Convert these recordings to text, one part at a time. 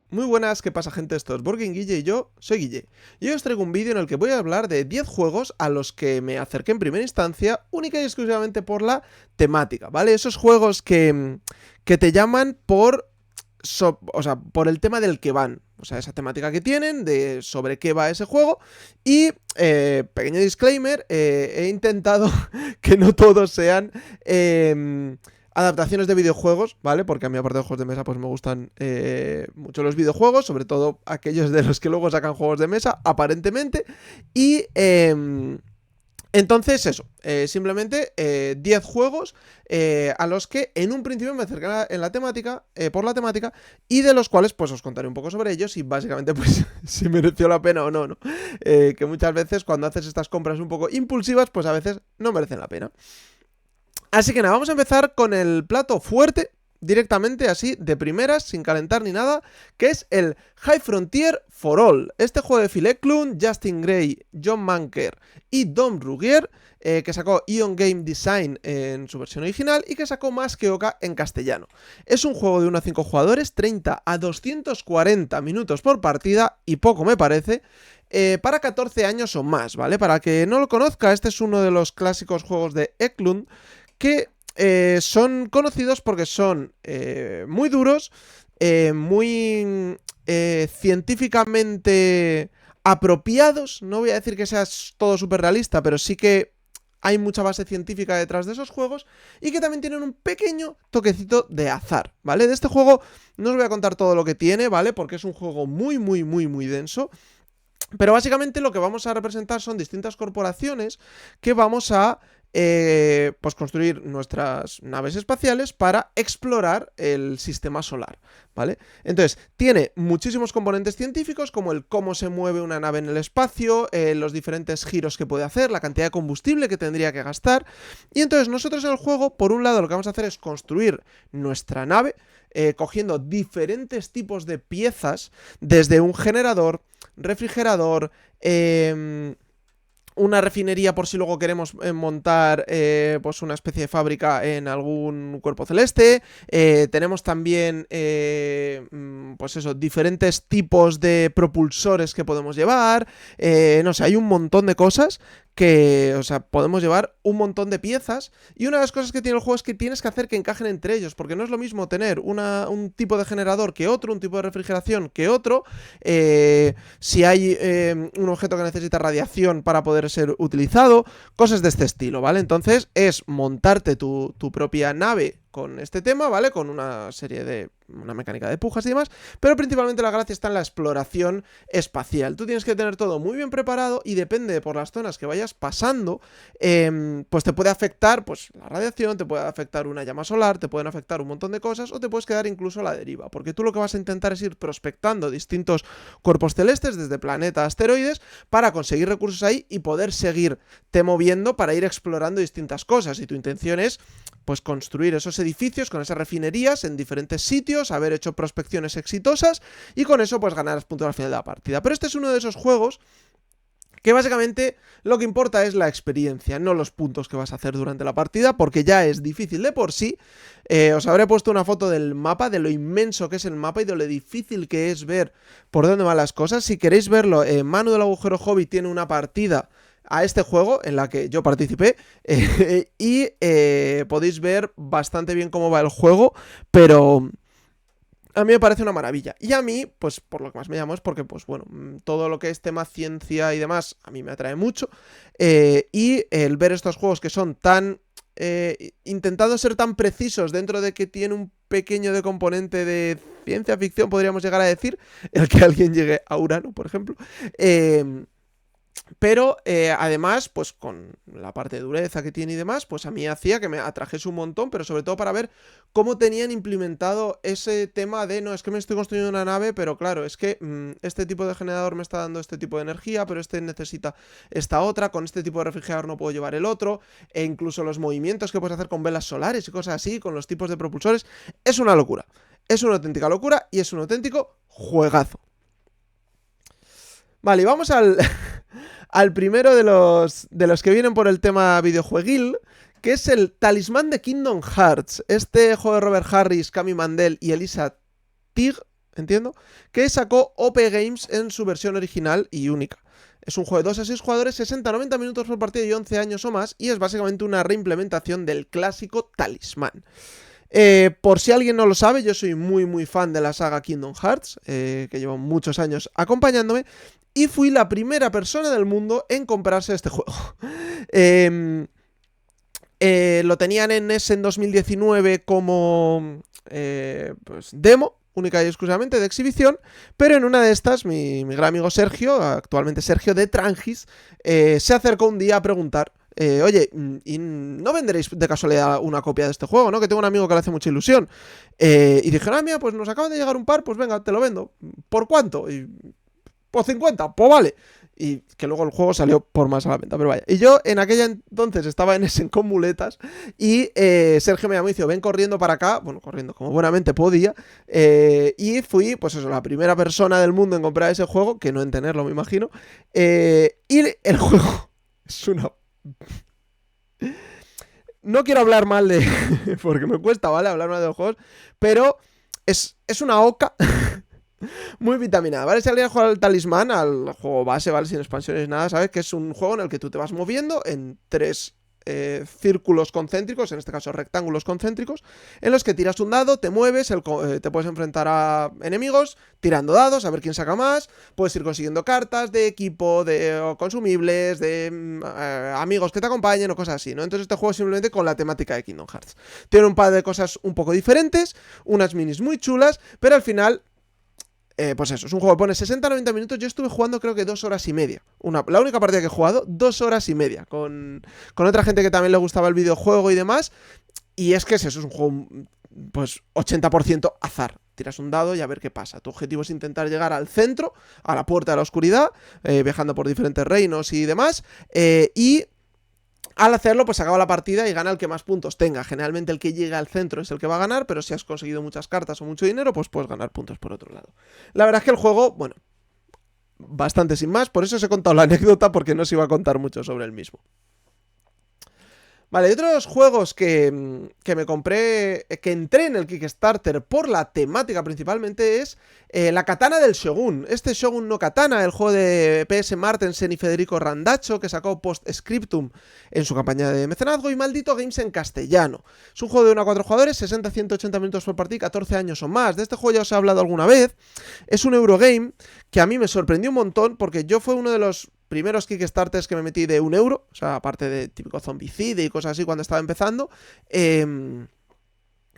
Muy buenas, ¿qué pasa gente? Esto es Burger Guille y yo soy Guille. Y hoy os traigo un vídeo en el que voy a hablar de 10 juegos a los que me acerqué en primera instancia, única y exclusivamente por la temática, ¿vale? Esos juegos que te llaman por el tema del que van. O sea, esa temática que tienen, de sobre qué va ese juego. Y, pequeño disclaimer, he intentado que no todos sean adaptaciones de videojuegos, ¿vale? Porque a mí, aparte de juegos de mesa, pues me gustan mucho los videojuegos, sobre todo aquellos de los que luego sacan juegos de mesa, aparentemente. Y entonces eso, simplemente 10 juegos a los que en un principio me acerqué en la temática, por la temática, y de los cuales pues os contaré un poco sobre ellos y básicamente pues si mereció la pena o no, ¿no? Que muchas veces cuando haces estas compras un poco impulsivas, pues a veces no merecen la pena. Así que nada, vamos a empezar con el plato fuerte, directamente así, de primeras, sin calentar ni nada, que es el High Frontier for All. Este juego de Phil Eklund, Justin Gray, John Manker y Dom Rugier, que sacó Ion Game Design en su versión original y que sacó Masqueoka en castellano. Es un juego de 1 a 5 jugadores, 30 a 240 minutos por partida y poco me parece. Para 14 años o más, ¿vale? Para que no lo conozca, este es uno de los clásicos juegos de Eklund que son conocidos porque son muy duros, muy científicamente apropiados. No voy a decir que sea todo súper realista, pero sí que hay mucha base científica detrás de esos juegos y que también tienen un pequeño toquecito de azar, ¿vale? De este juego no os voy a contar todo lo que tiene, ¿vale? Porque es un juego muy denso. Pero básicamente lo que vamos a representar son distintas corporaciones que vamos a pues construir nuestras naves espaciales para explorar el sistema solar, ¿vale? Entonces, tiene muchísimos componentes científicos, como el cómo se mueve una nave en el espacio, los diferentes giros que puede hacer, la cantidad de combustible que tendría que gastar. Y entonces nosotros en el juego, por un lado, lo que vamos a hacer es construir nuestra nave, cogiendo diferentes tipos de piezas, desde un generador, refrigerador, una refinería por si luego queremos montar pues una especie de fábrica en algún cuerpo celeste. Tenemos también pues eso, diferentes tipos de propulsores que podemos llevar. No sé, hay un montón de cosas que, o sea, podemos llevar un montón de piezas. Y una de las cosas que tiene el juego es que tienes que hacer que encajen entre ellos, porque no es lo mismo tener un tipo de generador que otro, un tipo de refrigeración que otro. Si hay un objeto que necesita radiación para poder ser utilizado, cosas de este estilo, ¿vale? Entonces es montarte tu propia nave con este tema, ¿vale? Con una serie de... una mecánica de pujas y demás, pero principalmente la gracia está en la exploración espacial. Tú tienes que tener todo muy bien preparado y depende por las zonas que vayas pasando, pues te puede afectar pues la radiación, te puede afectar una llama solar, te pueden afectar un montón de cosas o te puedes quedar incluso a la deriva, porque tú lo que vas a intentar es ir prospectando distintos cuerpos celestes, desde planetas, asteroides, para conseguir recursos ahí y poder seguirte moviendo para ir explorando distintas cosas. Y tu intención es pues construir esos edificios con esas refinerías en diferentes sitios, haber hecho prospecciones exitosas y con eso pues ganar puntos al final de la partida. Pero este es uno de esos juegos que básicamente lo que importa es la experiencia, no los puntos que vas a hacer durante la partida, porque ya es difícil de por sí. Os habré puesto una foto del mapa, de lo inmenso que es el mapa y de lo difícil que es ver por dónde van las cosas. Si queréis verlo, Manu del Agujero Hobby tiene una partida a este juego en la que yo participé y podéis ver bastante bien cómo va el juego, pero a mí me parece una maravilla. Y a mí, pues por lo que más me llamo es porque, pues bueno, todo lo que es tema ciencia y demás, a mí me atrae mucho. Y el ver estos juegos que son tan... intentando ser tan precisos dentro de que tiene un pequeño de componente de ciencia ficción, podríamos llegar a decir, el que alguien llegue a Urano, por ejemplo. Pero además, pues con la parte de dureza que tiene y demás, pues a mí hacía que me atrajese un montón, pero sobre todo para ver cómo tenían implementado ese tema de, no, es que me estoy construyendo una nave, pero claro, es que este tipo de generador me está dando este tipo de energía, pero este necesita esta otra, con este tipo de refrigerador no puedo llevar el otro, e incluso los movimientos que puedes hacer con velas solares y cosas así, con los tipos de propulsores, es una locura. Es una auténtica locura y es un auténtico juegazo. Vale, y vamos al primero de los que vienen por el tema videojueguil, que es el Talismán de Kingdom Hearts. Este juego de Robert Harris, Cami Mandel y Elisa Tig, entiendo, que sacó OP Games en su versión original y única. Es un juego de 2 a 6 jugadores, 60-90 minutos por partido y 11 años o más, y es básicamente una reimplementación del clásico Talismán. Por si alguien no lo sabe, yo soy muy fan de la saga Kingdom Hearts, que llevo muchos años acompañándome, y fui la primera persona del mundo en comprarse este juego. Lo tenían en NES en 2019 como pues demo, única y exclusivamente de exhibición, pero en una de estas mi gran amigo Sergio, actualmente Sergio de Trangis, se acercó un día a preguntar: oye, ¿y no venderéis de casualidad una copia de este juego, no? Que tengo un amigo que le hace mucha ilusión. Y dijeron: mira, pues nos acaban de llegar un par, pues venga, te lo vendo. ¿Por cuánto? Y, por 50, pues vale. Y que luego el juego salió por más a la venta, pero vaya. Y yo en aquella entonces estaba en Essen con muletas y Sergio me llamó y dijo: ven corriendo para acá, bueno, corriendo como buenamente podía, y fui, pues eso, la primera persona del mundo en comprar ese juego, que no en tenerlo, me imagino, y el juego es una... No quiero hablar mal de... porque me cuesta, ¿vale? Hablar mal de los juegos, pero es una oca... muy vitaminada, ¿vale? Si alguien juega al Talismán, al juego base, ¿vale? Sin expansiones, nada, ¿sabes? Que es un juego en el que tú te vas moviendo en 3 círculos concéntricos, en este caso rectángulos concéntricos, en los que tiras un dado, te mueves, te puedes enfrentar a enemigos, tirando dados, a ver quién saca más, puedes ir consiguiendo cartas de equipo, de consumibles, de amigos que te acompañen o cosas así, ¿no? Entonces este juego es simplemente con la temática de Kingdom Hearts. Tiene un par de cosas un poco diferentes, unas minis muy chulas, pero al final... pues eso, es un juego que pone 60-90 minutos. Yo estuve jugando creo que 2 horas y media. La única partida que he jugado, 2 horas y media. Con otra gente que también le gustaba el videojuego y demás. Y es que es eso, es un juego pues 80% azar. Tiras un dado y a ver qué pasa. Tu objetivo es intentar llegar al centro, a la puerta de la oscuridad, viajando por diferentes reinos y demás. Y... al hacerlo, pues acaba la partida y gana el que más puntos tenga. Generalmente el que llega al centro es el que va a ganar, pero si has conseguido muchas cartas o mucho dinero, pues puedes ganar puntos por otro lado. La verdad es que el juego, bueno, bastante sin más, por eso os he contado la anécdota, porque no os iba a contar mucho sobre el mismo. Vale, y otros juegos que me compré, que entré en el Kickstarter por la temática principalmente, es la Katana del Shogun. Este Shogun no Katana, el juego de PS Martensen y Federico Randazzo, que sacó Postscriptum en su campaña de mecenazgo, y Maldito Games en castellano. Es un juego de 1 a 4 jugadores, 60-180 minutos por partida, 14 años o más. De este juego ya os he hablado alguna vez. Es un Eurogame que a mí me sorprendió un montón, porque yo fue uno de los primeros Kickstarters que me metí de €1, o sea, aparte de típico Zombicide y cosas así cuando estaba empezando,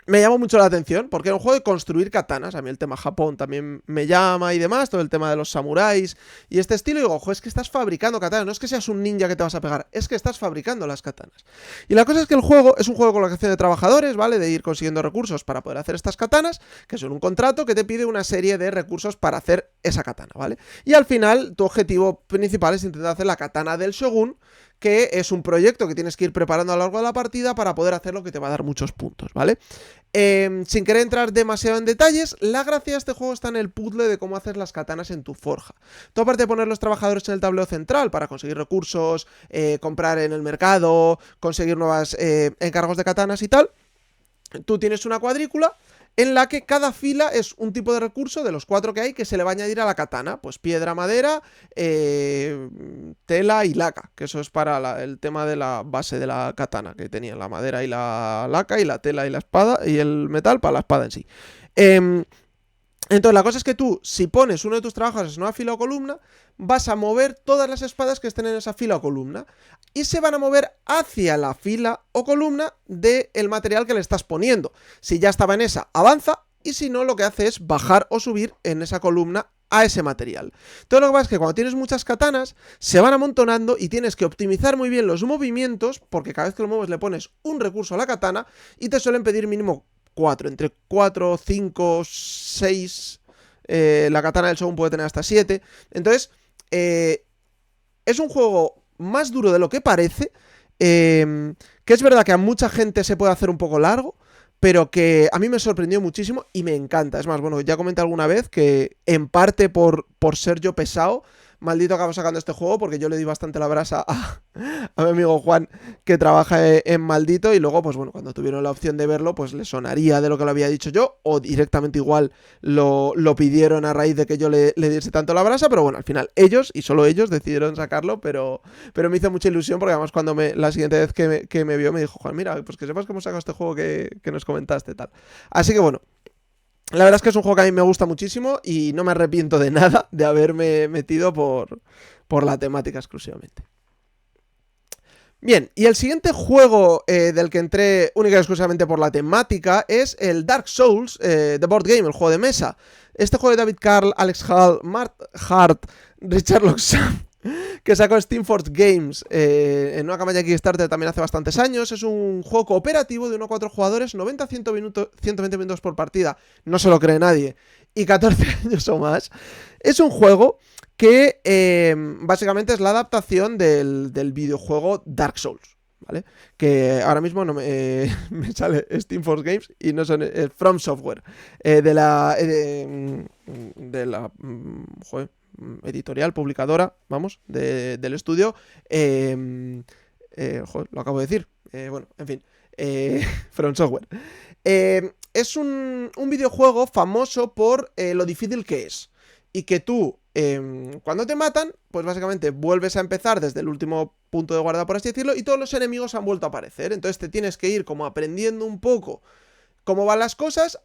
me llamó mucho la atención, porque era un juego de construir katanas. A mí el tema Japón también me llama y demás, todo el tema de los samuráis y este estilo, y digo, ojo, es que estás fabricando katanas, no es que seas un ninja que te vas a pegar, es que estás fabricando las katanas. Y la cosa es que el juego es un juego de colocación de trabajadores, ¿vale? De ir consiguiendo recursos para poder hacer estas katanas, que son un contrato que te pide una serie de recursos para hacer esa katana, ¿vale? Y al final, tu objetivo principal es intentar hacer la katana del Shogun, que es un proyecto que tienes que ir preparando a lo largo de la partida para poder hacer lo que te va a dar muchos puntos, ¿vale? Sin querer entrar demasiado en detalles, la gracia de este juego está en el puzzle de cómo hacer las katanas en tu forja. Tú, aparte de poner los trabajadores en el tablero central para conseguir recursos, comprar en el mercado, conseguir nuevos encargos de katanas y tal, tú tienes una cuadrícula en la que cada fila es un tipo de recurso de los 4 que hay que se le va a añadir a la katana. Pues piedra, madera, tela y laca, que eso es para el tema de la base de la katana, que tenía la madera y la laca, y la tela y la espada, y el metal para la espada en sí. Entonces la cosa es que tú, si pones uno de tus trabajadores en una fila o columna, vas a mover todas las espadas que estén en esa fila o columna, y se van a mover hacia la fila o columna del material que le estás poniendo. Si ya estaba en esa, avanza, y si no, lo que hace es bajar o subir en esa columna a ese material. Todo lo que pasa es que cuando tienes muchas katanas, se van amontonando y tienes que optimizar muy bien los movimientos, porque cada vez que lo mueves le pones un recurso a la katana, y te suelen pedir mínimo 4, entre 4, 5, 6, la katana del Shogun puede tener hasta 7, entonces es un juego más duro de lo que parece, que es verdad que a mucha gente se puede hacer un poco largo, pero que a mí me sorprendió muchísimo y me encanta. Es más, bueno, ya comenté alguna vez que en parte por ser yo pesado, Maldito acabó sacando este juego porque yo le di bastante la brasa a mi amigo Juan, que trabaja en Maldito, y luego, pues bueno, cuando tuvieron la opción de verlo, pues le sonaría de lo que lo había dicho yo, o directamente igual lo pidieron a raíz de que yo le diese tanto la brasa, pero bueno, al final ellos, y solo ellos, decidieron sacarlo, pero me hizo mucha ilusión porque además cuando la siguiente vez que me vio me dijo, Juan, mira, pues que sepas que hemos sacado este juego que nos comentaste, tal. Así que bueno, la verdad es que es un juego que a mí me gusta muchísimo y no me arrepiento de nada de haberme metido por la temática exclusivamente. Bien, y el siguiente juego del que entré única y exclusivamente por la temática es el Dark Souls, The Board Game, el juego de mesa. Este juego de David Carl, Alex Hall, Mark Hart, Richard Loxam, que sacó Steamforce Games en una campaña de Kickstarter también hace bastantes años. Es un juego cooperativo de 1 a 4 jugadores, 90 a 120 minutos por partida, no se lo cree nadie, y 14 años o más. Es un juego que básicamente es la adaptación del videojuego Dark Souls, ¿vale? Que ahora mismo no me sale Steamforce Games y no son From Software, de la joder, editorial, publicadora, vamos, del estudio. Joder, lo acabo de decir. Bueno, en fin. From Software. Es un videojuego famoso por lo difícil que es. Y que tú, cuando te matan, pues básicamente vuelves a empezar desde el último punto de guarda, por así decirlo, y todos los enemigos han vuelto a aparecer. Entonces te tienes que ir como aprendiendo un poco cómo van las cosas,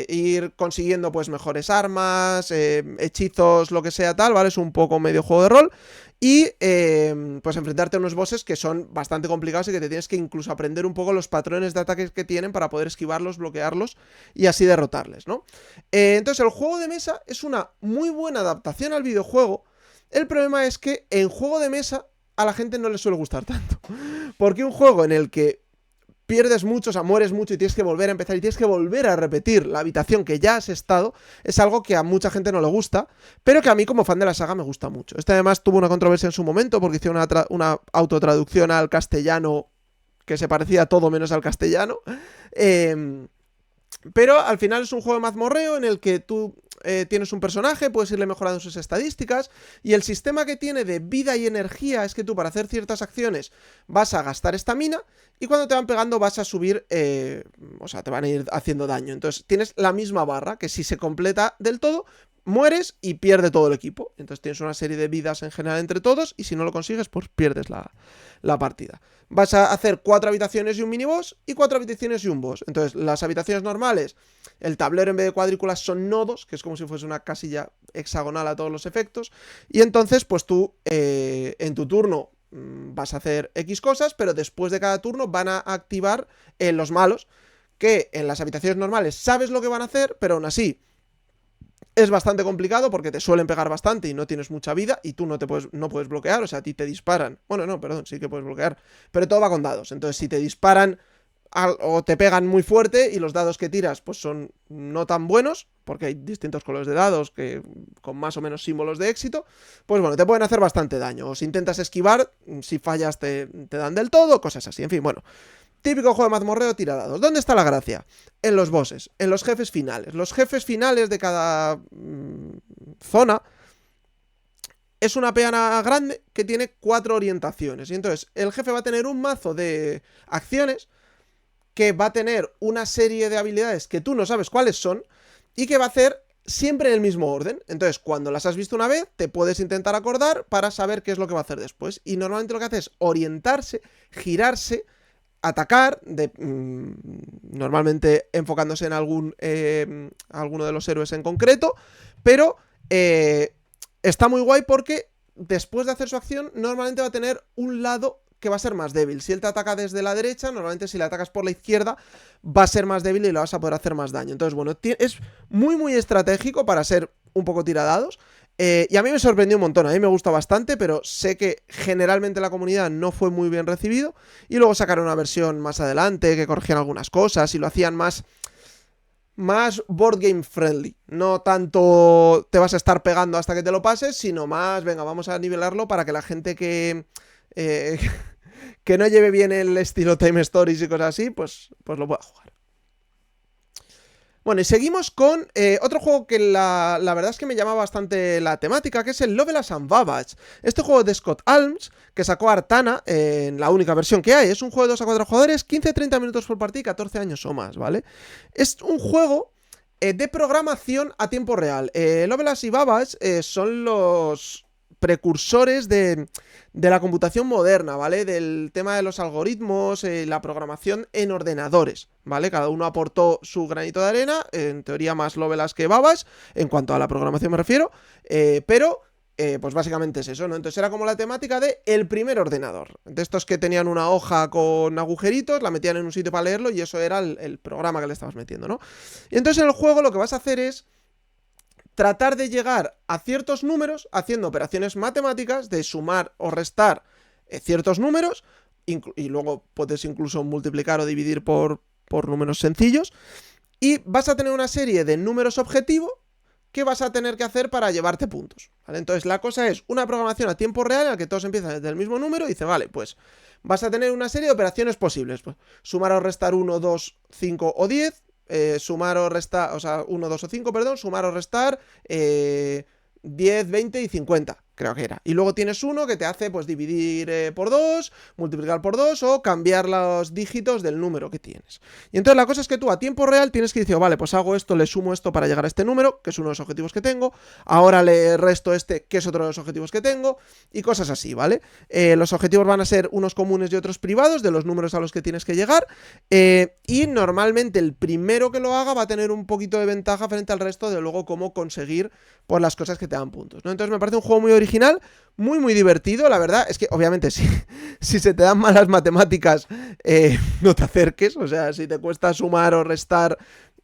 ir consiguiendo pues mejores armas, hechizos, lo que sea tal, ¿vale? Es un poco medio juego de rol. Y pues enfrentarte a unos bosses que son bastante complicados y que te tienes que incluso aprender un poco los patrones de ataques que tienen para poder esquivarlos, bloquearlos y así derrotarles, ¿no? Entonces el juego de mesa es una muy buena adaptación al videojuego. El problema es que en juego de mesa a la gente no le suele gustar tanto. Porque un juego en el que pierdes mucho, o sea, mueres mucho y tienes que volver a empezar y tienes que volver a repetir la habitación que ya has estado, es algo que a mucha gente no le gusta, pero que a mí como fan de la saga me gusta mucho. Este además tuvo una controversia en su momento porque hizo una autotraducción al castellano que se parecía todo menos al castellano. Pero al final es un juego de mazmorreo en el que tú tienes un personaje, puedes irle mejorando sus estadísticas, y el sistema que tiene de vida y energía es que tú para hacer ciertas acciones vas a gastar estamina y cuando te van pegando vas a subir, o sea, te van a ir haciendo daño. Entonces tienes la misma barra que si se completa del todo, mueres y pierde todo el equipo. Entonces tienes una serie de vidas en general entre todos y si no lo consigues, pues pierdes la partida. Vas a hacer 4 habitaciones y un miniboss y 4 habitaciones y un boss. Entonces las habitaciones normales, el tablero en vez de cuadrículas son nodos, que es como si fuese una casilla hexagonal a todos los efectos. Y entonces pues tú en tu turno vas a hacer X cosas, pero después de cada turno van a activar los malos, que en las habitaciones normales sabes lo que van a hacer, pero aún así es bastante complicado porque te suelen pegar bastante y no tienes mucha vida y tú no puedes bloquear, o sea, a ti te disparan. Bueno, no, perdón, sí que puedes bloquear, pero todo va con dados. Entonces, si te disparan o te pegan muy fuerte y los dados que tiras pues son no tan buenos, porque hay distintos colores de dados que con más o menos símbolos de éxito, pues bueno, te pueden hacer bastante daño. O si intentas esquivar, si fallas te dan del todo, cosas así. En fin, bueno. Típico juego de mazmorreo tira dados. ¿Dónde está la gracia? En los bosses, en los jefes finales. Los jefes finales de cada zona es una peana grande que tiene 4 orientaciones. Y entonces el jefe va a tener un mazo de acciones que va a tener una serie de habilidades que tú no sabes cuáles son y que va a hacer siempre en el mismo orden. Entonces, cuando las has visto una vez, te puedes intentar acordar para saber qué es lo que va a hacer después. Y normalmente lo que hace es orientarse, girarse, atacar, normalmente enfocándose en alguno de los héroes en concreto, pero está muy guay porque después de hacer su acción normalmente va a tener un lado que va a ser más débil. Si él te ataca desde la derecha, normalmente si le atacas por la izquierda va a ser más débil y le vas a poder hacer más daño. Entonces, bueno, es muy muy estratégico para ser un poco tiradados. Y a mí me sorprendió un montón, a mí me gusta bastante, pero sé que generalmente la comunidad no fue muy bien recibido. Y luego sacaron una versión más adelante que corregían algunas cosas y lo hacían más board game friendly. No tanto te vas a estar pegando hasta que te lo pases, sino más, venga, vamos a nivelarlo para que la gente que no lleve bien el estilo Time Stories y cosas así, pues lo pueda jugar. Bueno, y seguimos con otro juego que la verdad es que me llama bastante la temática, que es el Loveless and Babbage. Este juego de Scott Alms, que sacó Artana en la única versión que hay. Es un juego de 2 a 4 jugadores, 15-30 minutos por partida y 14 años o más, ¿vale? Es un juego de programación a tiempo real. Loveless y Babbage son los precursores de la computación moderna, ¿vale? Del tema de los algoritmos, la programación en ordenadores, ¿vale? Cada uno aportó su granito de arena, en teoría más Loveless que Babbage, en cuanto a la programación me refiero, pero pues básicamente es eso, ¿no? Entonces era como la temática de el primer ordenador, de estos que tenían una hoja con agujeritos, la metían en un sitio para leerlo y eso era el programa que le estabas metiendo, ¿no? Y entonces en el juego lo que vas a hacer es tratar de llegar a ciertos números haciendo operaciones matemáticas de sumar o restar ciertos números, y luego puedes incluso multiplicar o dividir por números sencillos, y vas a tener una serie de números objetivo que vas a tener que hacer para llevarte puntos, ¿vale? Entonces la cosa es una programación a tiempo real en la que todos empiezan desde el mismo número y dice, vale, pues vas a tener una serie de operaciones posibles, pues sumar o restar 1, 2, 5 o 10, sumar o restar, o sea, 1, 2 o 5, perdón, sumar o restar 10, 20 y 50, creo que era. Y luego tienes uno que te hace, pues, dividir por 2, multiplicar por 2 o cambiar los dígitos del número que tienes. Y entonces la cosa es que tú a tiempo real tienes que decir, vale, pues hago esto, le sumo esto para llegar a este número, que es uno de los objetivos que tengo, ahora le resto este, que es otro de los objetivos que tengo, y cosas así, ¿vale? Los objetivos van a ser unos comunes y otros privados de los números a los que tienes que llegar, y normalmente el primero que lo haga va a tener un poquito de ventaja frente al resto de luego cómo conseguir pues las cosas que te dan puntos, ¿no? Entonces me parece un juego muy original, muy muy divertido, la verdad es que obviamente si se te dan malas matemáticas no te acerques, o sea, si te cuesta sumar o restar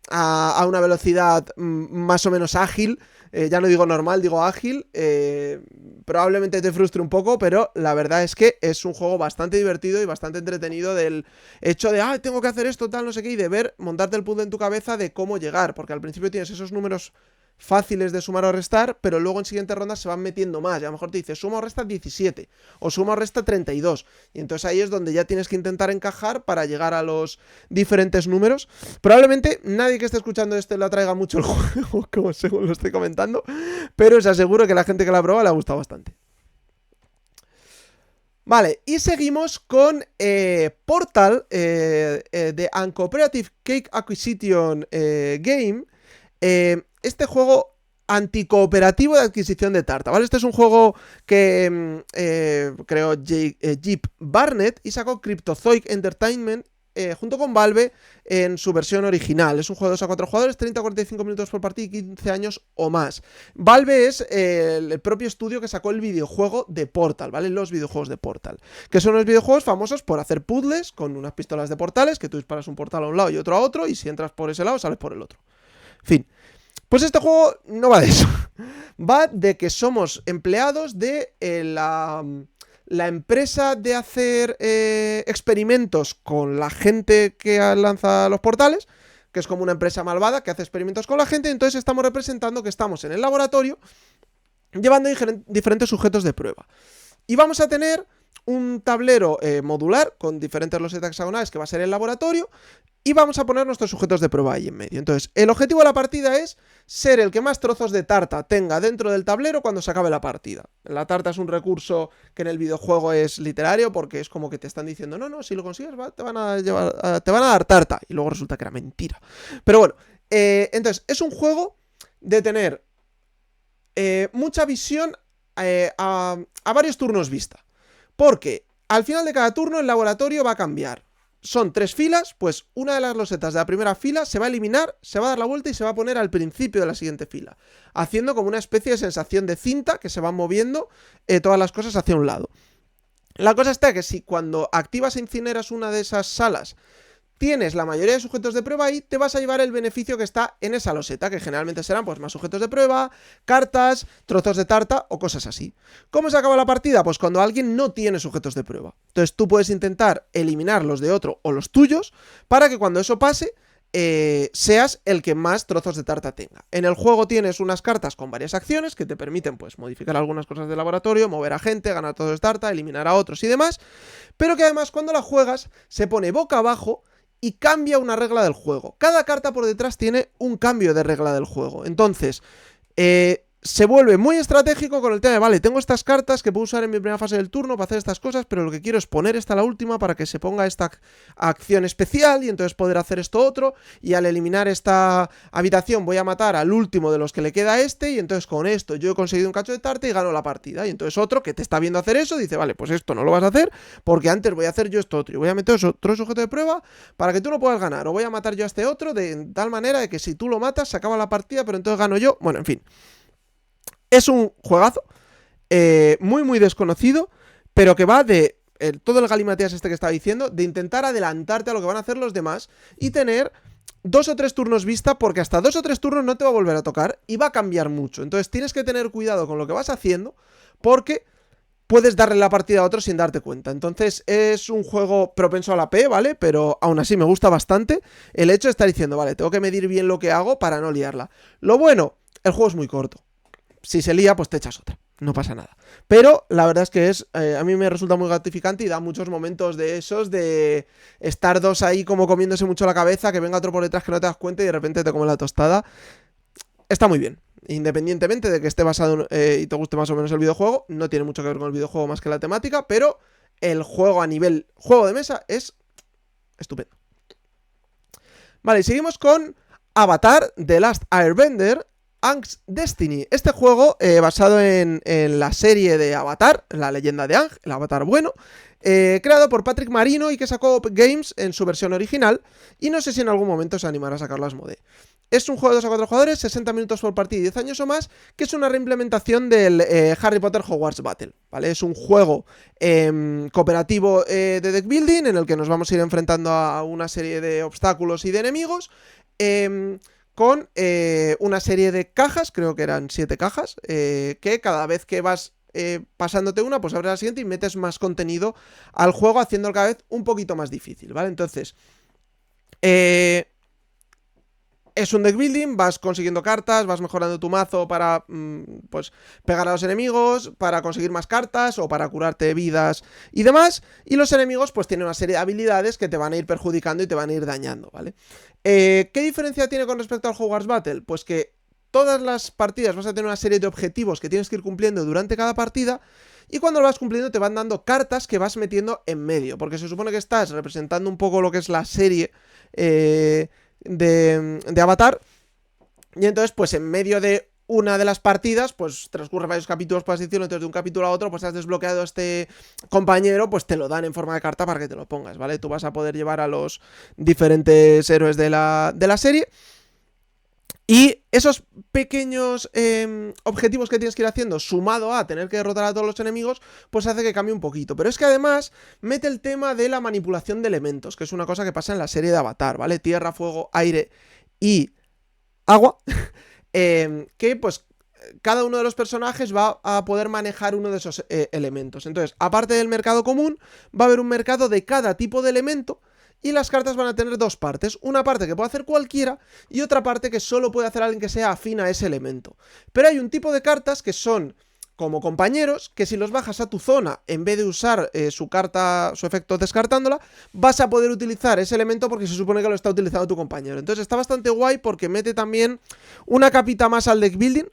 a una velocidad más o menos ágil, ya no digo normal, digo ágil, probablemente te frustre un poco, pero la verdad es que es un juego bastante divertido y bastante entretenido del hecho de, tengo que hacer esto, tal, no sé qué, y de ver, montarte el puzzle en tu cabeza de cómo llegar, porque al principio tienes esos números fáciles de sumar o restar, pero luego en siguientes rondas se van metiendo más, y a lo mejor te dice suma o resta 17, o suma o resta 32, y entonces ahí es donde ya tienes que intentar encajar para llegar a los diferentes números. Probablemente nadie que esté escuchando le atraiga mucho el juego, como según lo estoy comentando, pero os aseguro que la gente que la prueba le ha gustado bastante. Vale, y seguimos con Portal, de Uncooperative Cake Acquisition Game. Este juego anticooperativo de adquisición de tarta, ¿vale? Este es un juego que creó Jeep Barnett y sacó Cryptozoic Entertainment junto con Valve en su versión original. Es un juego de 2 a 4 jugadores, 30-45 minutos por partida y 15 años o más. Valve es el propio estudio que sacó el videojuego de Portal, ¿vale? Los videojuegos de Portal, que son los videojuegos famosos por hacer puzzles con unas pistolas de portales, que tú disparas un portal a un lado y otro a otro, y si entras por ese lado, sales por el otro. En fin. Pues este juego no va de eso. Va de que somos empleados de la empresa de hacer experimentos con la gente que lanza los portales, que es como una empresa malvada que hace experimentos con la gente. Entonces estamos representando que estamos en el laboratorio llevando diferentes sujetos de prueba. Y vamos a tener un tablero modular con diferentes losetas hexagonales que va a ser el laboratorio, y vamos a poner nuestros sujetos de prueba ahí en medio. Entonces, el objetivo de la partida es ser el que más trozos de tarta tenga dentro del tablero cuando se acabe la partida. La tarta es un recurso que en el videojuego es literario, porque es como que te están diciendo, no, si lo consigues te van a dar tarta, y luego resulta que era mentira. Pero bueno, entonces, es un juego de tener mucha visión a varios turnos vista. Porque al final de cada turno el laboratorio va a cambiar. Son 3 filas, pues una de las losetas de la primera fila se va a eliminar, se va a dar la vuelta y se va a poner al principio de la siguiente fila, haciendo como una especie de sensación de cinta que se van moviendo todas las cosas hacia un lado. La cosa está que si cuando activas e incineras una de esas salas tienes la mayoría de sujetos de prueba ahí, te vas a llevar el beneficio que está en esa loseta, que generalmente serán pues más sujetos de prueba, cartas, trozos de tarta o cosas así. ¿Cómo se acaba la partida? Pues cuando alguien no tiene sujetos de prueba. Entonces tú puedes intentar eliminar los de otro o los tuyos para que cuando eso pase seas el que más trozos de tarta tenga. En el juego tienes unas cartas con varias acciones que te permiten pues modificar algunas cosas del laboratorio, mover a gente, ganar trozos de tarta, eliminar a otros y demás, pero que además cuando la juegas se pone boca abajo y cambia una regla del juego. Cada carta por detrás tiene un cambio de regla del juego. Entonces, se vuelve muy estratégico con el tema de, vale, tengo estas cartas que puedo usar en mi primera fase del turno para hacer estas cosas, pero lo que quiero es poner esta la última para que se ponga esta acción especial y entonces poder hacer esto otro, y al eliminar esta habitación voy a matar al último de los que le queda a este, y entonces con esto yo he conseguido un cacho de tarta y gano la partida. Y entonces otro que te está viendo hacer eso dice, vale, pues esto no lo vas a hacer porque antes voy a hacer yo esto otro y voy a meter otro sujeto de prueba para que tú no puedas ganar, o voy a matar yo a este otro de tal manera de que si tú lo matas se acaba la partida pero entonces gano yo. Bueno, en fin, es un juegazo muy muy desconocido, pero que va de todo el galimatías este que estaba diciendo, de intentar adelantarte a lo que van a hacer los demás y tener 2 o 3 turnos vista, porque hasta 2 o 3 turnos no te va a volver a tocar y va a cambiar mucho. Entonces tienes que tener cuidado con lo que vas haciendo, porque puedes darle la partida a otro sin darte cuenta. Entonces es un juego propenso a la P, ¿vale? Pero aún así me gusta bastante el hecho de estar diciendo, vale, tengo que medir bien lo que hago para no liarla. Lo bueno, el juego es muy corto. Si se lía, pues te echas otra. No pasa nada. Pero la verdad es que a mí me resulta muy gratificante y da muchos momentos de esos de estar dos ahí como comiéndose mucho la cabeza, que venga otro por detrás que no te das cuenta y de repente te come la tostada. Está muy bien. Independientemente de que esté basado y te guste más o menos el videojuego, no tiene mucho que ver con el videojuego más que la temática, pero el juego a nivel juego de mesa es estupendo. Vale, y seguimos con Avatar: The Last Airbender, Aang's Destiny. Este juego, basado en la serie de Avatar, la leyenda de Aang, el Avatar bueno, creado por Patrick Marino y que sacó Games en su versión original, y no sé si en algún momento se animará a sacarlo a Asmodee. Es un juego de 2 a 4 jugadores, 60 minutos por partida y 10 años o más, que es una reimplementación del Harry Potter Hogwarts Battle, ¿vale? Es un juego cooperativo de deck building en el que nos vamos a ir enfrentando a una serie de obstáculos y de enemigos, con una serie de cajas, creo que eran 7 cajas, que cada vez que vas pasándote una, pues abres la siguiente y metes más contenido al juego, haciéndolo cada vez un poquito más difícil, ¿vale? Entonces, es un deck building, vas consiguiendo cartas, vas mejorando tu mazo para pues pegar a los enemigos, para conseguir más cartas o para curarte vidas y demás, y los enemigos pues tienen una serie de habilidades que te van a ir perjudicando y te van a ir dañando, ¿vale? ¿Qué diferencia tiene con respecto al Hogwarts Battle? Pues que todas las partidas vas a tener una serie de objetivos que tienes que ir cumpliendo durante cada partida, y cuando lo vas cumpliendo te van dando cartas que vas metiendo en medio, porque se supone que estás representando un poco lo que es la serie de Avatar, y entonces pues en medio de una de las partidas pues transcurre varios capítulos, por así decirlo, entonces de un capítulo a otro pues has desbloqueado a este compañero, pues te lo dan en forma de carta para que te lo pongas, ¿vale? Tú vas a poder llevar a los diferentes héroes de la serie, y esos pequeños objetivos que tienes que ir haciendo, sumado a tener que derrotar a todos los enemigos, pues hace que cambie un poquito. Pero es que además mete el tema de la manipulación de elementos, que es una cosa que pasa en la serie de Avatar, ¿vale? Tierra, fuego, aire y agua. Que pues cada uno de los personajes va a poder manejar uno de esos elementos. Entonces, aparte del mercado común, va a haber un mercado de cada tipo de elemento, y las cartas van a tener dos partes, una parte que puede hacer cualquiera y otra parte que solo puede hacer alguien que sea afín a ese elemento. Pero hay un tipo de cartas que son como compañeros, que si los bajas a tu zona, en vez de usar su carta, su efecto descartándola, vas a poder utilizar ese elemento porque se supone que lo está utilizando tu compañero. Entonces está bastante guay porque mete también una capita más al deck building.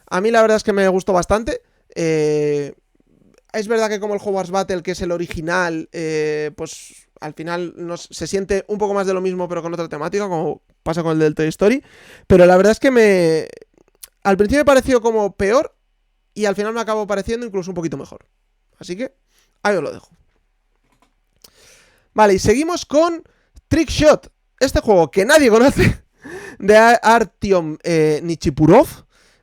A mí la verdad es que me gustó bastante. Es verdad que como el Hogwarts Battle, que es el original, pues al final se siente un poco más de lo mismo pero con otra temática, como pasa con el del Toy Story. Pero la verdad es que al principio me pareció como peor y al final me acabó pareciendo incluso un poquito mejor. Así que ahí os lo dejo. Vale, y seguimos con Trickshot, este juego que nadie conoce, de Artyom Nichipurov,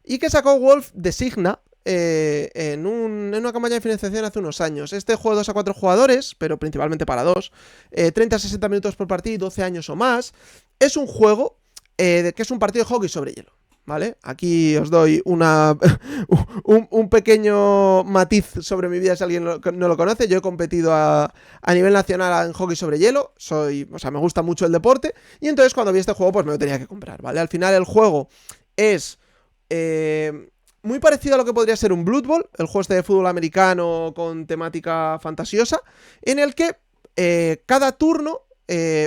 y que sacó Wolf Designa en una campaña de financiación hace unos años. Este juego de 2 a 4 jugadores, pero principalmente para 2, 30 a 60 minutos por partido y 12 años o más. Es un juego que es un partido de hockey sobre hielo, ¿vale? Aquí os doy un pequeño matiz sobre mi vida si alguien no lo conoce. Yo he competido a nivel nacional en hockey sobre hielo, me gusta mucho el deporte, y entonces cuando vi este juego pues me lo tenía que comprar, ¿vale? Al final el juego es muy parecido a lo que podría ser un Blood Bowl, el juego este de fútbol americano con temática fantasiosa, en el que cada turno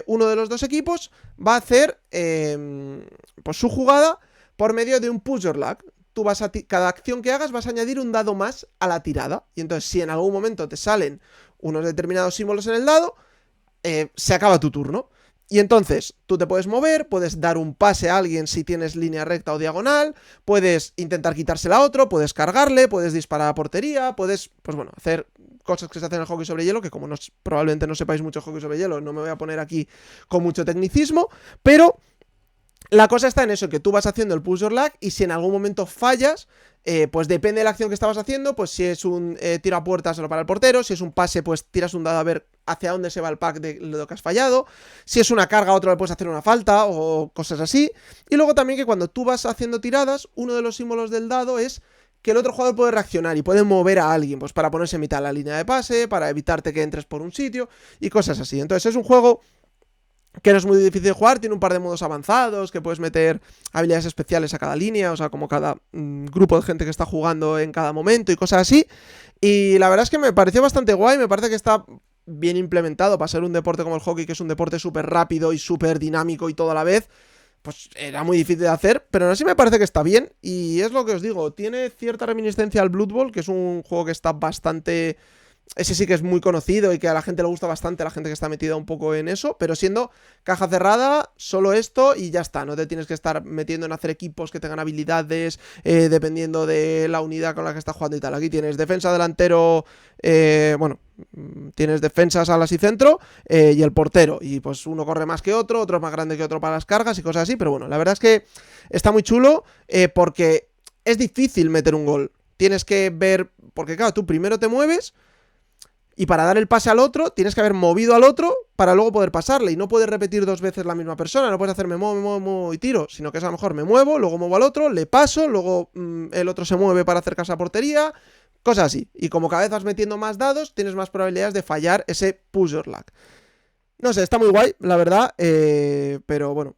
uno de los dos equipos va a hacer pues su jugada por medio de un push your luck. Tú vas cada acción que hagas vas a añadir un dado más a la tirada. Y entonces si en algún momento te salen unos determinados símbolos en el dado, se acaba tu turno. Y entonces tú te puedes mover, puedes dar un pase a alguien si tienes línea recta o diagonal, puedes intentar quitársela a otro, puedes cargarle, puedes disparar a portería, puedes, pues bueno, hacer cosas que se hacen en el hockey sobre hielo, que como probablemente no sepáis mucho hockey sobre hielo, no me voy a poner aquí con mucho tecnicismo, pero la cosa está en eso, que tú vas haciendo el push your luck y si en algún momento fallas, pues depende de la acción que estabas haciendo, pues si es un tiro a puerta solo para el portero, si es un pase pues tiras un dado a ver hacia dónde se va el pack de lo que has fallado, si es una carga a otro le puedes hacer una falta o cosas así, y luego también que cuando tú vas haciendo tiradas, uno de los símbolos del dado es que el otro jugador puede reaccionar y puede mover a alguien, pues para ponerse en mitad de la línea de pase, para evitarte que entres por un sitio y cosas así. Entonces es un juego que no es muy difícil de jugar, tiene un par de modos avanzados, que puedes meter habilidades especiales a cada línea, o sea, como cada grupo de gente que está jugando en cada momento y cosas así. Y la verdad es que me pareció bastante guay, me parece que está bien implementado para ser un deporte como el hockey, que es un deporte súper rápido y súper dinámico y todo a la vez. Pues era muy difícil de hacer, pero aún así me parece que está bien. Y es lo que os digo, tiene cierta reminiscencia al Blood Bowl, que es un juego que está bastante... Ese sí que es muy conocido y que a la gente le gusta bastante, a la gente que está metida un poco en eso, pero siendo caja cerrada, solo esto y ya está, no te tienes que estar metiendo en hacer equipos que tengan habilidades dependiendo de la unidad con la que estás jugando y tal. Aquí tienes defensa, delantero, tienes defensas, alas y centro y el portero, y pues uno corre más que otro es más grande que otro para las cargas y cosas así, pero bueno, la verdad es que está muy chulo porque es difícil meter un gol, tienes que ver, porque claro, tú primero te mueves y para dar el pase al otro, tienes que haber movido al otro para luego poder pasarle. Y no puedes repetir dos veces la misma persona. No puedes hacer me muevo y tiro. Sino que es a lo mejor me muevo, luego muevo al otro, le paso, luego el otro se mueve para acercarse a portería. Cosas así. Y como cada vez vas metiendo más dados, tienes más probabilidades de fallar ese push your luck. No sé, está muy guay, la verdad. Pero bueno,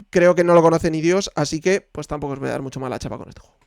creo que no lo conoce ni Dios. Así que pues tampoco os voy a dar mucho más la chapa con este juego.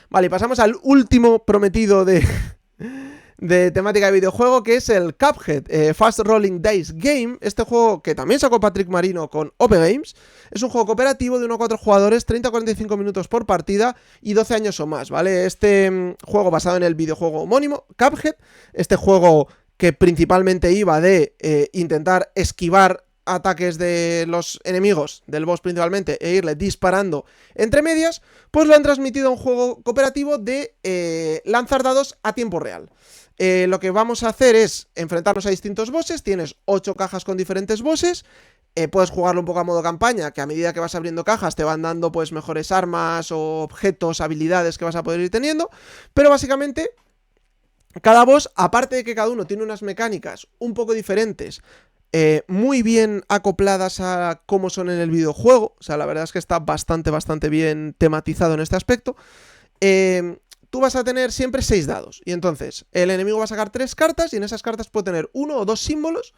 Vale, y pasamos al último prometido de temática de videojuego, que es el Cuphead Fast Rolling Dice Game. Este juego que también sacó Patrick Marino con OP Games. Es un juego cooperativo de 1 a 4 jugadores, 30 a 45 minutos por partida y 12 años o más, ¿vale? Este juego basado en el videojuego homónimo, Cuphead. Este juego que principalmente iba de intentar esquivar ataques de los enemigos, del boss principalmente, e irle disparando entre medias, pues lo han transmitido a un juego cooperativo de lanzar dados a tiempo real. Lo que vamos a hacer es enfrentarnos a distintos bosses, tienes 8 cajas con diferentes bosses, puedes jugarlo un poco a modo campaña, que a medida que vas abriendo cajas te van dando pues mejores armas o objetos, habilidades que vas a poder ir teniendo, pero básicamente cada boss, aparte de que cada uno tiene unas mecánicas un poco diferentes, muy bien acopladas a cómo son en el videojuego, o sea, la verdad es que está bastante bien tematizado en este aspecto, tú vas a tener siempre 6 dados, y entonces el enemigo va a sacar 3 cartas, y en esas cartas puede tener 1 o 2 símbolos,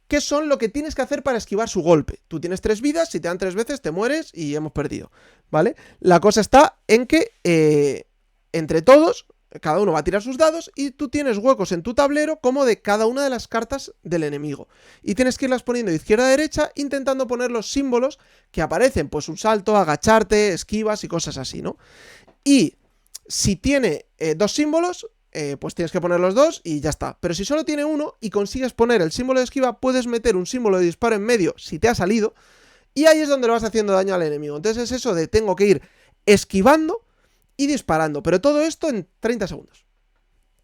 que son lo que tienes que hacer para esquivar su golpe. Tú tienes 3 vidas, si te dan 3 veces te mueres y hemos perdido, ¿vale? La cosa está en que entre todos, cada uno va a tirar sus dados y tú tienes huecos en tu tablero como de cada una de las cartas del enemigo. Y tienes que irlas poniendo de izquierda a derecha intentando poner los símbolos que aparecen, pues un salto, agacharte, esquivas y cosas así, ¿no? Y si tiene 2 símbolos, pues tienes que poner los 2 y ya está. Pero si solo tiene uno y consigues poner el símbolo de esquiva, puedes meter un símbolo de disparo en medio si te ha salido, y ahí es donde le vas haciendo daño al enemigo. Entonces es eso de tengo que ir esquivando y disparando, pero todo esto en 30 segundos.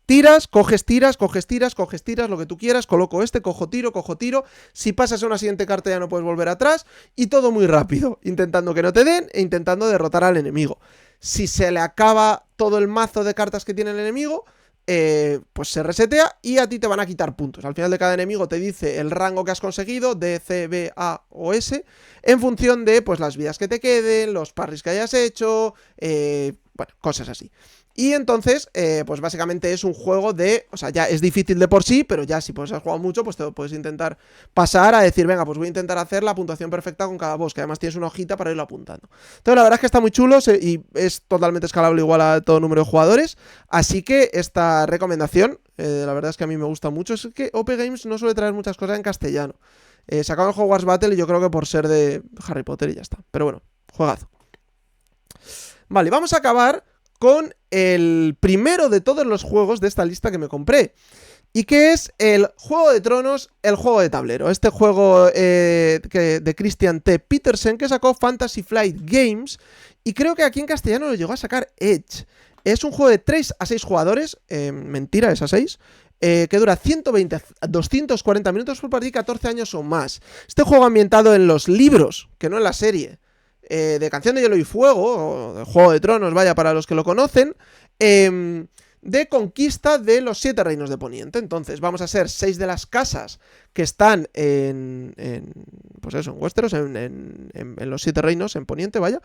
Tiras, coges tiras, lo que tú quieras, coloco este, cojo tiro, si pasas a una siguiente carta ya no puedes volver atrás, y todo muy rápido, intentando que no te den e intentando derrotar al enemigo. Si se le acaba todo el mazo de cartas que tiene el enemigo, pues se resetea y a ti te van a quitar puntos. Al final de cada enemigo te dice el rango que has conseguido, D, C, B, A o S, en función de pues las vidas que te queden, los parries que hayas hecho, bueno, cosas así. Y entonces, pues básicamente es un juego de... O sea, ya es difícil de por sí, pero ya si pues has jugado mucho, pues te puedes intentar pasar a decir, venga, pues voy a intentar hacer la puntuación perfecta con cada boss, que además tienes una hojita para irlo apuntando. Entonces la verdad es que está muy chulo y es totalmente escalable igual a todo número de jugadores. Así que esta recomendación, la verdad es que a mí me gusta mucho. Es que OP Games no suele traer muchas cosas en castellano. Sacaron el Hogwarts Battle y yo creo que por ser de Harry Potter y ya está. Pero bueno, juegazo. Vale, vamos a acabar con el primero de todos los juegos de esta lista que me compré. Y que es el Juego de Tronos, el juego de tablero. Este juego de Christian T. Petersen, que sacó Fantasy Flight Games. Y creo que aquí en castellano lo llegó a sacar Edge. Es un juego de 3 a 6 jugadores. Mentira, es a 6. Que dura 120 a 240 minutos por partida, 14 años o más. Este juego ambientado en los libros, que no en la serie, de Canción de Hielo y Fuego, o de Juego de Tronos, vaya, para los que lo conocen, de conquista de los 7 reinos de Poniente. Entonces vamos a ser 6 de las casas que están pues eso, en Westeros, en los 7 reinos, en Poniente, vaya.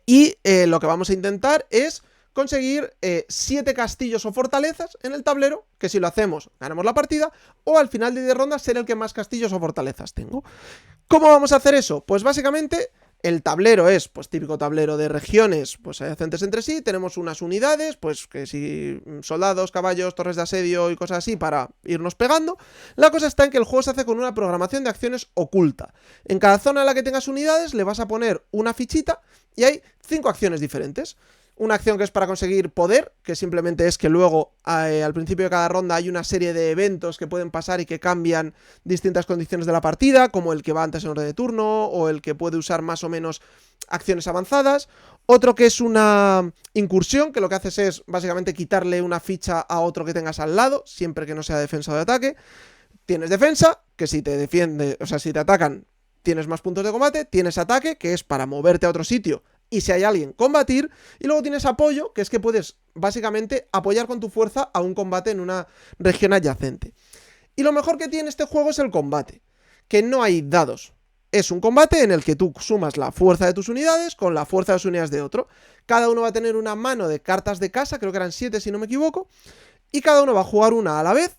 Y lo que vamos a intentar es conseguir 7 castillos o fortalezas en el tablero, que si lo hacemos ganamos la partida, o al final de ronda ser el que más castillos o fortalezas tengo. ¿Cómo vamos a hacer eso? Pues básicamente el tablero es, pues típico tablero de regiones, pues adyacentes entre sí, tenemos unas unidades, pues que si soldados, caballos, torres de asedio y cosas así para irnos pegando. La cosa está en que el juego se hace con una programación de acciones oculta. En cada zona en la que tengas unidades le vas a poner una fichita y hay 5 acciones diferentes. Una acción que es para conseguir poder, que simplemente es que luego al principio de cada ronda hay una serie de eventos que pueden pasar y que cambian distintas condiciones de la partida, como el que va antes en orden de turno, o el que puede usar más o menos acciones avanzadas. Otro que es una incursión, que lo que haces es básicamente quitarle una ficha a otro que tengas al lado, siempre que no sea defensa o de ataque. Tienes defensa, que si te defiende, o sea, si te atacan, tienes más puntos de combate. Tienes ataque, que es para moverte a otro sitio y si hay alguien, combatir. Y luego tienes apoyo, que es que puedes básicamente apoyar con tu fuerza a un combate en una región adyacente. Y lo mejor que tiene este juego es el combate, que no hay dados. Es un combate en el que tú sumas la fuerza de tus unidades con la fuerza de las unidades de otro. Cada uno va a tener una mano de cartas de casa, creo que eran 7 si no me equivoco, y cada uno va a jugar una a la vez,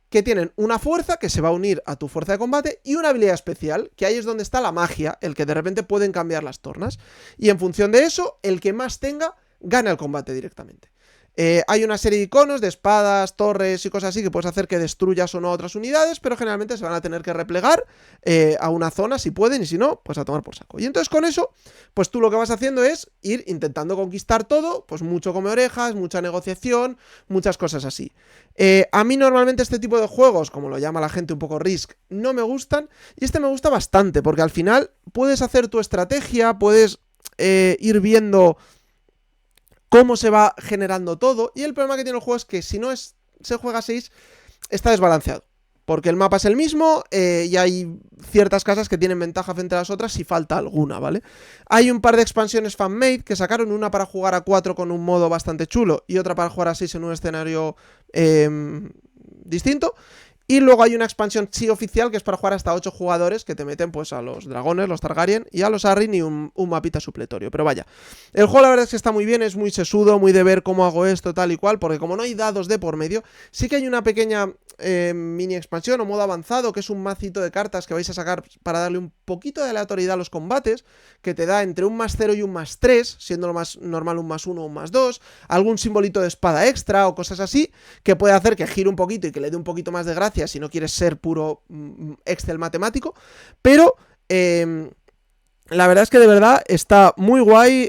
que tienen una fuerza que se va a unir a tu fuerza de combate y una habilidad especial, que ahí es donde está la magia, el que de repente pueden cambiar las tornas. Y en función de eso, el que más tenga, gana el combate directamente. Hay una serie de iconos de espadas, torres y cosas así que puedes hacer que destruyas o no a otras unidades, pero generalmente se van a tener que replegar a una zona si pueden, y si no, pues a tomar por saco. Y entonces con eso, pues tú lo que vas haciendo es ir intentando conquistar todo, pues mucho come orejas, mucha negociación, muchas cosas así. A mí normalmente este tipo de juegos, como lo llama la gente un poco Risk, no me gustan, y este me gusta bastante, porque al final puedes hacer tu estrategia, puedes ir viendo cómo se va generando todo, y el problema que tiene el juego es que si no se juega a 6, está desbalanceado, porque el mapa es el mismo y hay ciertas casas que tienen ventaja frente a las otras si falta alguna, ¿vale? Hay un par de expansiones fan-made que sacaron, una para jugar a 4 con un modo bastante chulo y otra para jugar a 6 en un escenario distinto. Y luego hay una expansión sí oficial que es para jugar hasta 8 jugadores, que te meten pues a los dragones, los Targaryen y a los Arryn, y un mapita supletorio. Pero vaya, el juego la verdad es que está muy bien, es muy sesudo, muy de ver cómo hago esto, tal y cual, porque como no hay dados de por medio, sí que hay una pequeña mini expansión o modo avanzado, que es un macito de cartas que vais a sacar para darle un poquito de aleatoriedad a los combates, que te da entre un +0 y un +3, siendo lo más normal un +1 o un +2, algún simbolito de espada extra o cosas así, que puede hacer que gire un poquito y que le dé un poquito más de gracia si no quieres ser puro Excel matemático, pero la verdad es que de verdad está muy guay,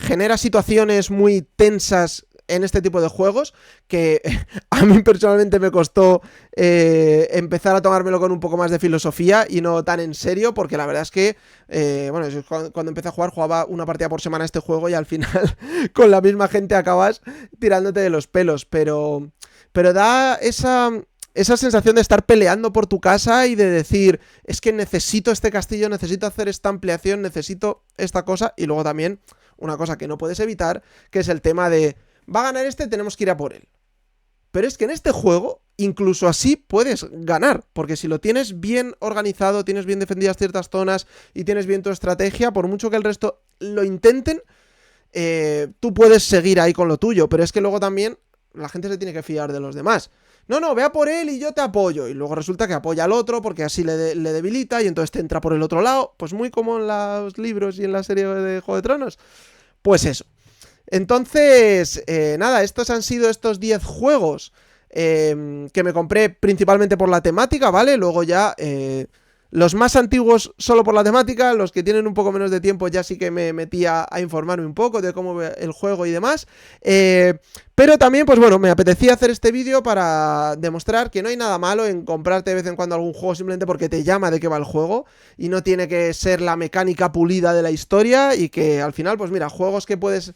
genera situaciones muy tensas en este tipo de juegos, que a mí personalmente me costó empezar a tomármelo con un poco más de filosofía y no tan en serio, porque la verdad es que, bueno, cuando empecé a jugar, jugaba una partida por semana a este juego y al final con la misma gente acabas tirándote de los pelos, pero da esa sensación de estar peleando por tu casa y de decir, es que necesito este castillo, necesito hacer esta ampliación, necesito esta cosa. Y luego también una cosa que no puedes evitar, que es el tema de, va a ganar este, tenemos que ir a por él. Pero es que en este juego, incluso así puedes ganar, porque si lo tienes bien organizado, tienes bien defendidas ciertas zonas y tienes bien tu estrategia, por mucho que el resto lo intenten, tú puedes seguir ahí con lo tuyo, pero es que luego también la gente se tiene que fiar de los demás. No, vea por él y yo te apoyo. Y luego resulta que apoya al otro porque así le debilita y entonces te entra por el otro lado. Pues muy como en los libros y en la serie de Juego de Tronos. Pues eso. Entonces, nada, estos han sido estos 10 juegos que me compré principalmente por la temática, ¿vale? Luego ya... los más antiguos solo por la temática, los que tienen un poco menos de tiempo ya sí que me metía a informarme un poco de cómo ve el juego y demás. Pero también, pues bueno, me apetecía hacer este vídeo para demostrar que no hay nada malo en comprarte de vez en cuando algún juego simplemente porque te llama de qué va el juego y no tiene que ser la mecánica pulida de la historia y que al final, pues mira, juegos que puedes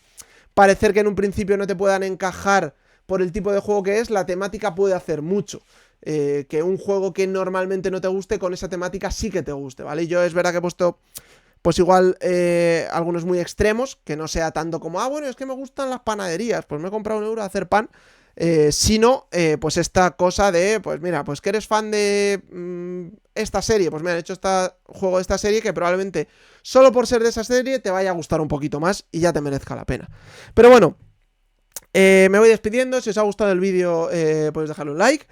parecer que en un principio no te puedan encajar por el tipo de juego que es, la temática puede hacer mucho. Que un juego que normalmente no te guste con esa temática sí que te guste, ¿vale? Yo es verdad que he puesto pues igual algunos muy extremos, que no sea tanto como, bueno, es que me gustan las panaderías, pues me he comprado €1 a hacer pan, sino pues esta cosa de, pues mira, pues que eres fan de esta serie, pues me han hecho este juego de esta serie que probablemente solo por ser de esa serie te vaya a gustar un poquito más y ya te merezca la pena. Pero bueno, me voy despidiendo. Si os ha gustado el vídeo podéis dejarle un like,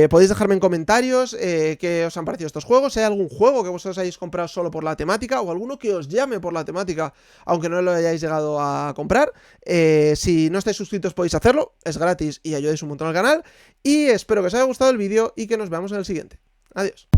podéis dejarme en comentarios qué os han parecido estos juegos, si hay algún juego que vosotros hayáis comprado solo por la temática o alguno que os llame por la temática aunque no lo hayáis llegado a comprar. Si no estáis suscritos podéis hacerlo, es gratis y ayudáis un montón al canal y espero que os haya gustado el vídeo y que nos veamos en el siguiente. Adiós.